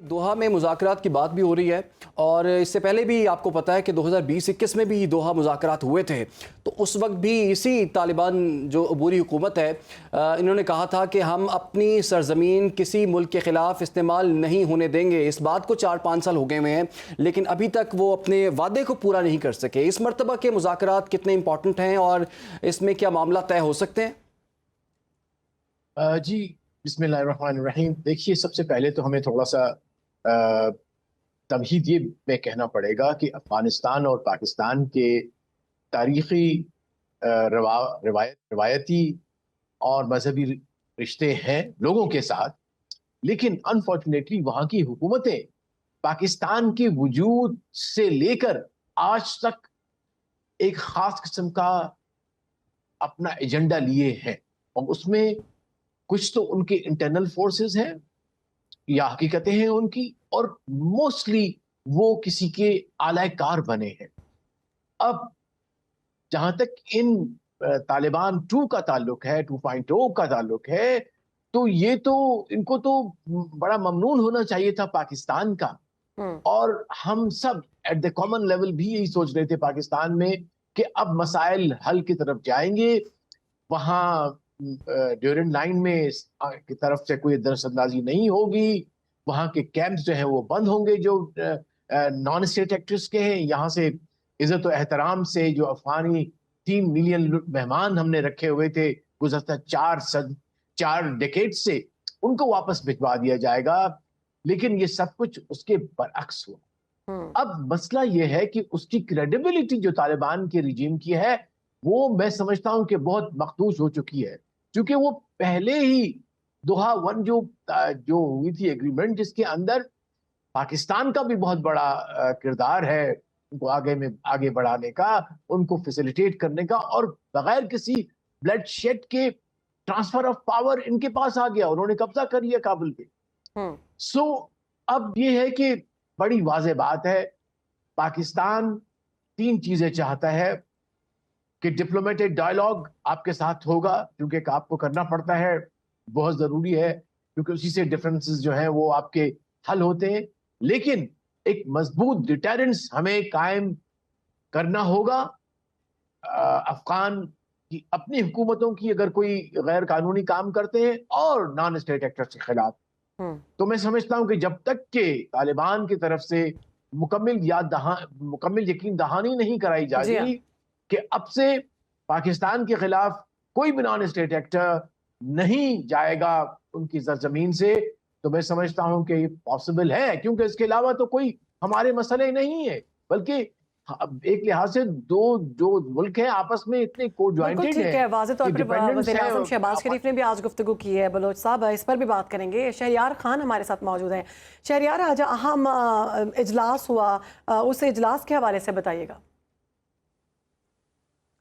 दोहा में मुज़ाकरात की बात भी हो रही है और इससे पहले भी आपको पता है कि 2020-21 में भी दोहा मुज़ाकरात हुए थे। तो उस वक्त भी इसी तालिबान जो अबूरी हुकूमत है, इन्होंने कहा था कि हम अपनी सरजमीन किसी मुल्क के ख़िलाफ़ इस्तेमाल नहीं होने देंगे। इस बात को 4-5 साल हो गए हुए हैं, लेकिन अभी तक वो अपने वादे को पूरा नहीं कर सके। इस मरतबा के मुज़ाकरात कितने इंपॉर्टेंट हैं और इसमें क्या मामला तय हो सकते हैं? जी, बिस्मिल्लाहिर्रहमानिर्रहीम। देखिए, सबसे पहले तो हमें थोड़ा सा अ, तमहीद ये में कहना पड़ेगा कि अफगानिस्तान और पाकिस्तान के तारीखी रवायती और मजहबी रिश्ते हैं लोगों के साथ, लेकिन अनफॉर्चुनेटली वहाँ की हुकूमतें पाकिस्तान के वजूद से लेकर आज तक एक खास किस्म का अपना एजेंडा लिए हैं, और उसमें कुछ तो उनके इंटरनल फोर्सेस हैं या हकीकतें हैं उनकी, और मोस्टली वो किसी के आलाकार बने हैं। अब जहां तक इन तालिबान 2 का ताल्लुक है, 2.0 का ताल्लुक है, तो ये तो इनको तो बड़ा ममनून होना चाहिए था पाकिस्तान का। हुँ। और हम सब एट द कॉमन लेवल भी यही सोच रहे थे पाकिस्तान में कि अब मसाइल हल की तरफ जाएंगे। वहाँ ड्यूरेंट लाइन में की तरफ से कोई दरअंदाजी नहीं होगी, वहाँ के कैंप्स जो हैं वो बंद होंगे जो नॉन स्टेट एक्टर्स के हैं। यहाँ से इज्जत और एहतराम से जो अफगानी 3 मिलियन मेहमान हमने रखे हुए थे गुज़श्ता 4 डेकेड से, उनको वापस भिजवा दिया जाएगा। लेकिन ये सब कुछ उसके बरअक्स हुआ। हुँ। अब मसला ये है कि उसकी क्रेडिबिलिटी जो तालिबान के रिजीम की है, वो मैं समझता हूं कि बहुत मखदूश हो चुकी है, क्योंकि वो पहले ही दोहा वन जो हुई थी एग्रीमेंट, जिसके अंदर पाकिस्तान का भी बहुत बड़ा किरदार है उनको आगे बढ़ाने का, उनको फैसिलिटेट करने का, और बगैर किसी ब्लड शेड के ट्रांसफर ऑफ पावर इनके पास आ गया, उन्होंने कब्जा कर लिया काबुल पे। हुँ। सो अब ये है कि बड़ी वाज़ेह बात है, पाकिस्तान 3 चीजें चाहता है कि डिप्लोमेटिक डायलॉग आपके साथ होगा, क्योंकि आपको करना पड़ता है, बहुत ज़रूरी है, क्योंकि उसी से डिफरेंसेस जो हैं वो आपके हल होते हैं। लेकिन एक मजबूत डिटरेंस हमें कायम करना होगा। अफ़गान की अपनी हुकूमतों की अगर कोई गैर कानूनी काम करते हैं और नॉन स्टेट एक्टर्स के खिलाफ, हुँ। तो मैं समझता हूं कि जब तक के तालिबान की तरफ से मुकम्मल यकीन दहानी नहीं कराई जी हाँ। जाएगी कि अब से पाकिस्तान के खिलाफ कोई भी नॉन स्टेट एक्टर नहीं जाएगा उनकी सरजमीन से, तो मैं समझता हूं कि ये पॉसिबल है, क्योंकि इसके अलावा तो कोई हमारे मसले नहीं है, बल्कि एक लिहाज से दो जो मुल्क हैं आपस में इतने को बिल्कुल ज्वाइंटेड ठीक हैं है। वाज़े तौर कि पर डिपेंडेंस है। वज़ीर-ए-आज़म शहबाज़ शरीफ ने भी आज गुफ्तगू की है। बलोच साहब इस पर भी बात करेंगे। शहरयार खान हमारे साथ मौजूद हैं। शहरयार, आज अहम इजलास हुआ, उस इजलास के हवाले से बताइएगा।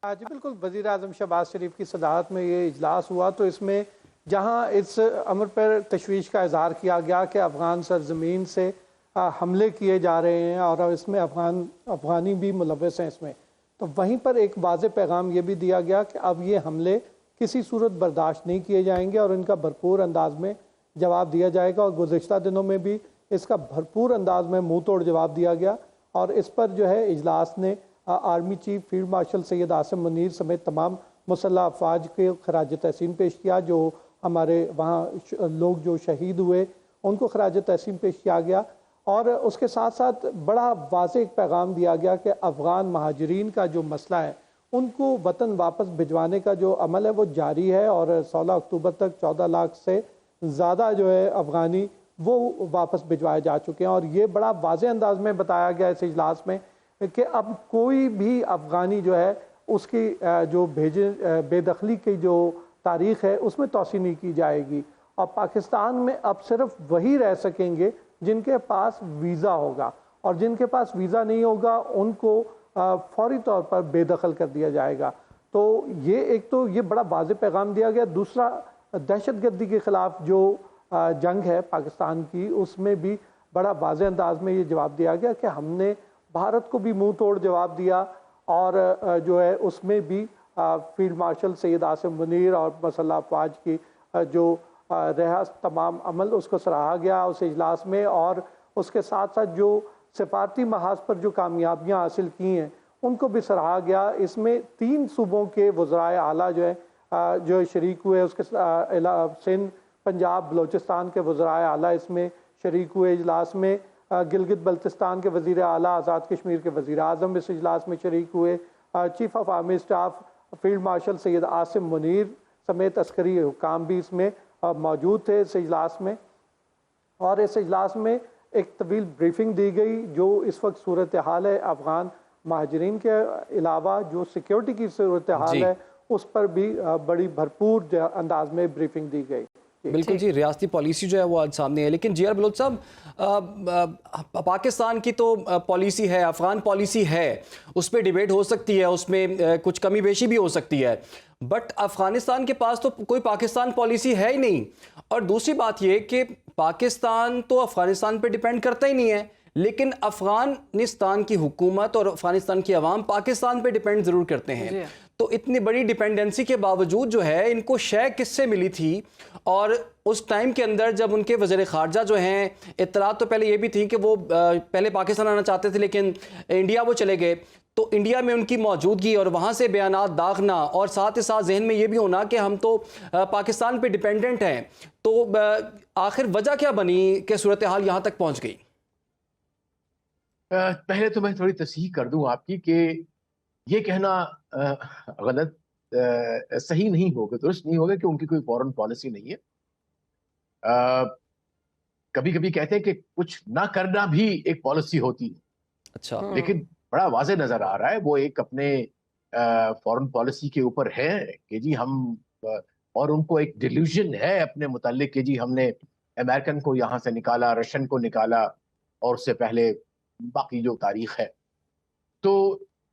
जी बिल्कुल, वज़ीर आज़म शहबाज शरीफ की सदारत में ये इजलास हुआ, तो इसमें जहाँ इस अमर पर तशवीश का इजहार किया गया कि अफ़गान सरजमीन से हमले किए जा रहे हैं और इसमें अफ़गानी भी मुलव्वस हैं इसमें, तो वहीं पर एक वाज़ेह पैगाम ये भी दिया गया कि अब ये हमले किसी सूरत बर्दाश्त नहीं किए जाएंगे और इनका भरपूर अंदाज में जवाब दिया जाएगा। और गुज़श्ता दिनों में भी इसका भरपूर अंदाज में मुँह तोड़ जवाब दिया गया, और इस पर जो है इजलास ने army chief field marshal Syed Asim Munir समेत तमाम मुसल्लह अफवाज के खराज तहसीन पेश किया। जो हमारे वहाँ लोग जो शहीद हुए उनको खराज तहसीन पेश किया गया, और उसके साथ साथ बड़ा वाज़ेह एक पैगाम दिया गया कि अफ़गान महाजरीन का जो मसला है उनको वतन वापस भिजवाने का जो अमल है वो जारी है, और 16 अक्टूबर तक 14 लाख से ज़्यादा जो है अफ़गानी वो वापस भिजवाए जा चुके हैं। और ये बड़ा वाज़ेह अंदाज में बताया गया इस इजलास में कि अब कोई भी अफ़गानी जो है उसकी जो बेदखली की जो तारीख़ है उसमें तोसी नहीं की जाएगी, और पाकिस्तान में अब सिर्फ वही रह सकेंगे जिनके पास वीज़ा होगा, और जिनके पास वीज़ा नहीं होगा उनको फौरी तौर पर बेदखल कर दिया जाएगा। तो ये एक तो ये बड़ा वाज़ेह पैगाम दिया गया। दूसरा, दहशतगर्दी के ख़िलाफ़ जो जंग है पाकिस्तान की, उसमें भी बड़ा वाज़ेह अंदाज में ये जवाब दिया गया कि हमने भारत को भी मुंह तोड़ जवाब दिया, और जो है उसमें भी फील्ड मार्शल सैयद आसिम मुनीर और मसल्लह अफवाज की जो रहा तमाम अमल उसको सराहा गया उस इजलास में। और उसके साथ साथ जो सिफारती महाज पर जो कामयाबियाँ हासिल की हैं उनको भी सराहा गया। इसमें 3 सूबों के वज़राए आला जो है जो शरीक हुए, उसके सिंध, पंजाब, बलोचिस्तान के वज़राए आला इसमें शरीक हुए इजलास में। गिलगित बल्तिस्तान के वज़ीर आला, आज़ाद कश्मीर के वज़ीर आज़म इस इजलास में शरीक हुए। Chief of army staff field marshal Syed Asim Munir समेत अस्करी हुकाम भी इसमें मौजूद थे इस इजलास में। और इस इजलास में एक तवील ब्रीफिंग दी गई जो इस वक्त सूरत हाल है अफ़गान महाजरीन के अलावा जो सिक्योरिटी की सूरत हाल है उस पर भी बड़ी भरपूर अंदाज में ब्रीफिंग दी गई। बिल्कुल जी, रियासती पॉलिसी जो है वो आज सामने है। लेकिन जी.आर. बलोच साहब, पाकिस्तान की तो पॉलिसी है, अफगान पॉलिसी है, उस पर डिबेट हो सकती है, उसमें कुछ कमी बेशी भी हो सकती है, बट अफगानिस्तान के पास तो कोई पाकिस्तान पॉलिसी है ही नहीं। और दूसरी बात ये कि पाकिस्तान तो अफगानिस्तान पर डिपेंड करता ही नहीं है, लेकिन अफगानिस्तान की हुकूमत और अफगानिस्तान की आवाम पाकिस्तान पे डिपेंड ज़रूर करते हैं। तो इतनी बड़ी डिपेंडेंसी के बावजूद जो है इनको शय किससे मिली थी? और उस टाइम के अंदर जब उनके वज़ीर ख़ारजा जो हैं, इत्तलात तो पहले ये भी थी कि वो पहले पाकिस्तान आना चाहते थे लेकिन इंडिया वो चले गए, तो इंडिया में उनकी मौजूदगी और वहाँ से बयानात दागना और साथ ही साथ जहन में ये भी होना कि हम तो पाकिस्तान पे डिपेंडेंट हैं, तो आखिर वजह क्या बनी कि सूरत हाल यहाँ तक पहुँच गई? पहले तो मैं थोड़ी तस्हीह कर दूं आपकी कि ये कहना गलत सही नहीं होगा, दुरुस्त नहीं होगा कि उनकी कोई फॉरेन पॉलिसी नहीं है। कभी कभी कहते हैं कि कुछ ना करना भी एक पॉलिसी होती है। अच्छा। लेकिन बड़ा वाज़े नजर आ रहा है वो एक अपने फॉरेन पॉलिसी के ऊपर है कि जी हम और उनको एक डिल्यूजन है अपने मुताल्लिक कि जी हमने अमेरिकन को यहाँ से निकाला, रशियन को निकाला और उससे पहले बाकी जो तारीख है। तो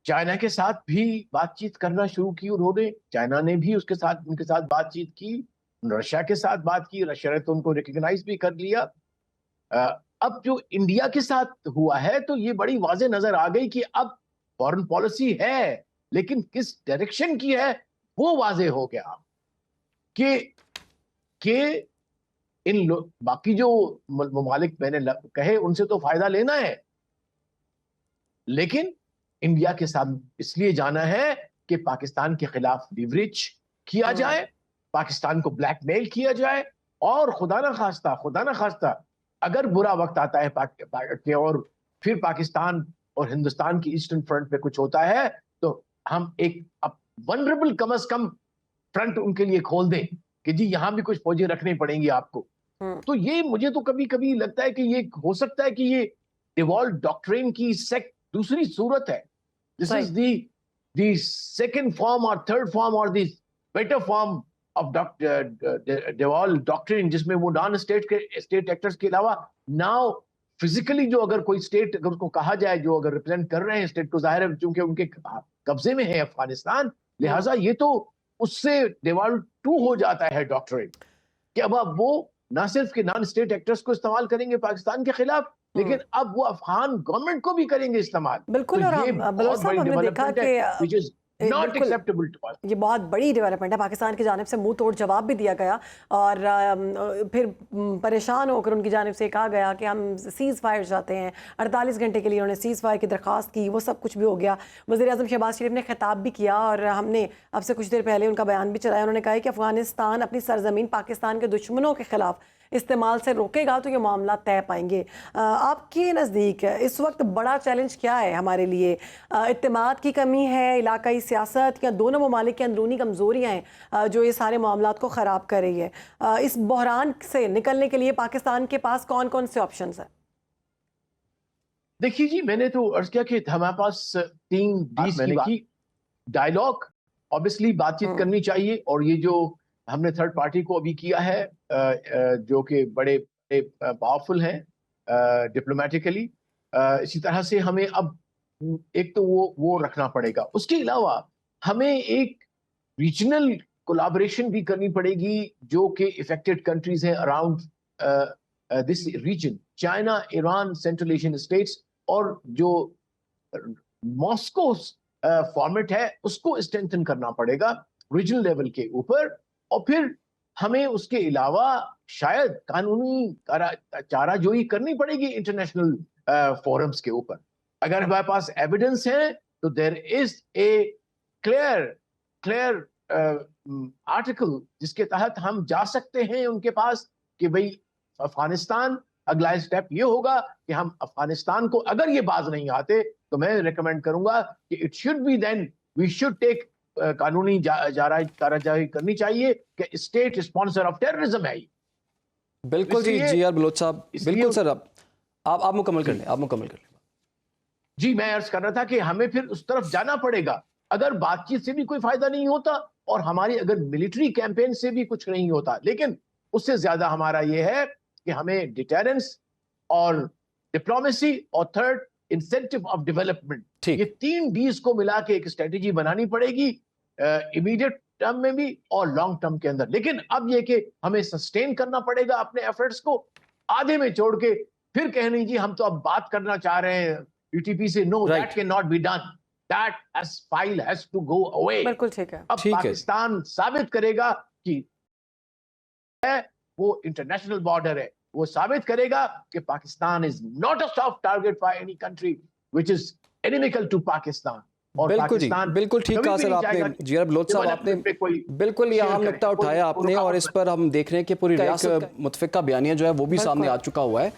चाइना के साथ भी बातचीत करना शुरू की उन्होंने, चाइना ने भी उनके साथ बातचीत की, रशिया के साथ बात की, रशिया ने तो उनको रिकग्नाइज भी कर लिया। अब जो इंडिया के साथ हुआ है तो ये बड़ी वाज़े नजर आ गई कि अब फॉरेन पॉलिसी है लेकिन किस डायरेक्शन की है वो वाज़े हो गया कि बाकी जो ममालिक मैंने कहे उनसे तो फायदा लेना है, लेकिन इंडिया के साथ इसलिए जाना है कि पाकिस्तान के खिलाफ लिवरेज किया जाए, पाकिस्तान को ब्लैकमेल किया जाए, और खुदा ना खास्ता अगर बुरा वक्त आता है और फिर पाकिस्तान और हिंदुस्तान की ईस्टर्न फ्रंट पे कुछ होता है तो हम एक वनरेबल कम अज कम फ्रंट उनके लिए खोल दें कि जी यहां भी कुछ फौजी रखनी पड़ेंगी आपको। तो ये मुझे तो कभी कभी लगता है कि ये हो सकता है कि ये डिवॉल्व डॉक्ट्रिन की दूसरी सूरत है। This is the second form और थर्ड फॉर्म और दी better form of devolve doctrine, जिसमें वो नॉन स्टेट एक्टर्स के अलावा नाउ फिजिकली जो अगर कोई स्टेट अगर उसको कहा जाए जो अगर रिप्रेजेंट कर रहे हैं स्टेट को, जाहिर है चूंकि उनके कब्जे में है अफगानिस्तान, लिहाजा ये तो उससे डिवॉल्व टू हो जाता है डॉक्ट्रिन कि अब वो ना सिर्फ के नॉन स्टेट एक्टर्स को इस्तेमाल करेंगे पाकिस्तान के खिलाफ, लेकिन अब वो अफगान गवर्नमेंट को भी करेंगे इस्तेमाल। बिल्कुल। तो और ये बलोच साहब हमने देखा कि नॉट एक्सेप्टेबल टू अस। ये बहुत बड़ी डेवलपमेंट है, पाकिस्तान की जानिब से मुंह तोड़ जवाब भी दिया गया और फिर परेशान होकर उनकी जानिब से कहा गया कि हम सीज़ फायर चाहते हैं। 48 घंटे के लिए उन्होंने सीज़ फायर की दरख्वास्त की, वो सब कुछ भी हो गया। वज़ीर आज़म शहबाज शरीफ ने खिताब भी किया और हमने अब से कुछ देर पहले उनका बयान भी चलाया। उन्होंने कहा कि अफगानिस्तान अपनी सरजमीन पाकिस्तान के दुश्मनों के खिलाफ इस्तेमाल से रोकेगा तो ये मामला तय पाएंगे। आपके नज़दीक इस वक्त बड़ा चैलेंज क्या है हमारे लिए? इत्तेमाद की कमी है, इलाकाई सियासत, या दोनों ममालिक की अंदरूनी कमज़ोरियाँ हैं जो ये सारे मामलात को ख़राब कर रही है? इस बहरान से निकलने के लिए पाकिस्तान के पास कौन कौन से ऑप्शंस हैं? देखिए जी, मैंने तो अर्ज किया कि हमारे पास 3 डीज की डायलॉग, ऑब्वियसली बातचीत करनी चाहिए, और ये जो हमने थर्ड पार्टी को अभी किया है जो कि बड़े पावरफुल हैं डिप्लोमेटिकली, इसी तरह से हमें अब एक तो वो रखना पड़ेगा। उसके अलावा हमें एक रीजनल कोलैबोरेशन भी करनी पड़ेगी जो कि इफेक्टेड कंट्रीज हैं around this region, China, Iran, Central Asian states, और जो मॉस्को फॉर्मेट है उसको स्ट्रेंथन करना पड़ेगा रीजनल लेवल के ऊपर। और फिर हमें उसके अलावा शायद कानूनी चाराजोई करनी पड़ेगी इंटरनेशनल फोरम्स के ऊपर। अगर हमारे पास एविडेंस है तो there is a clear article जिसके तहत हम जा सकते हैं उनके पास कि भाई अफगानिस्तान, अगला स्टेप ये होगा कि हम अफगानिस्तान को, अगर ये बाज नहीं आते तो मैं रिकमेंड करूंगा कि it should be then we should take कानूनी चाराजोई करनी चाहिए कि स्टेट स्पॉन्सर ऑफ टेररिज्म है। बिल्कुल जी, इसलिए- जी आर बलोच साहब, इसलिए- बिल्कुल सर। आप मुकम्मल कर लें, आप मुकम्मल कर लें। जी, मैं अर्ज कर रहा था कि हमें फिर उस तरफ जाना पड़ेगा। अगर बातचीत से भी कोई फायदा नहीं होता और हमारी अगर मिलिट्री कैंपेन से भी कुछ नहीं होता, लेकिन उससे ज्यादा हमारा ये है कि हमें डिटेरेंस और डिप्लोमेसी और थर्ड इंसेंटिव ऑफ डेवलपमेंट, ठीक। ये 3 डीज को मिला के एक स्ट्रेटेजी बनानी पड़ेगी इमीडिएट टर्म में भी और लॉन्ग टर्म के अंदर। लेकिन अब ये कि हमें सस्टेन करना पड़ेगा अपने एफर्ट्स को, आधे में छोड़ के फिर कहने जी हम तो अब बात करना चाह रहे हैं यूटीपी से, no, Right. That can not be done, that file has to go away. बिल्कुल ठीक है। अब ठीक है। पाकिस्तान साबित करेगा कि है वो इंटरनेशनल बॉर्डर है, वो साबित करेगा कि Pakistan is not a soft target for any country which is inimical to Pakistan. और बिल्कुल जी, पाकिस्तान बिल्कुल ठीक कभी कहा भी सर नहीं आपने। चाहेगा कि जी आर बलोच साहब, आपने डेवलपमेंट पे कोई बिल्कुल ये शेयर अहम करें, नुकता कोई उठाया आपने, और रुकावट इस पर हम देख रहे हैं कि पूरी रियासत का मुतफिका बयानिया जो है वो भी सामने आ चुका हुआ है।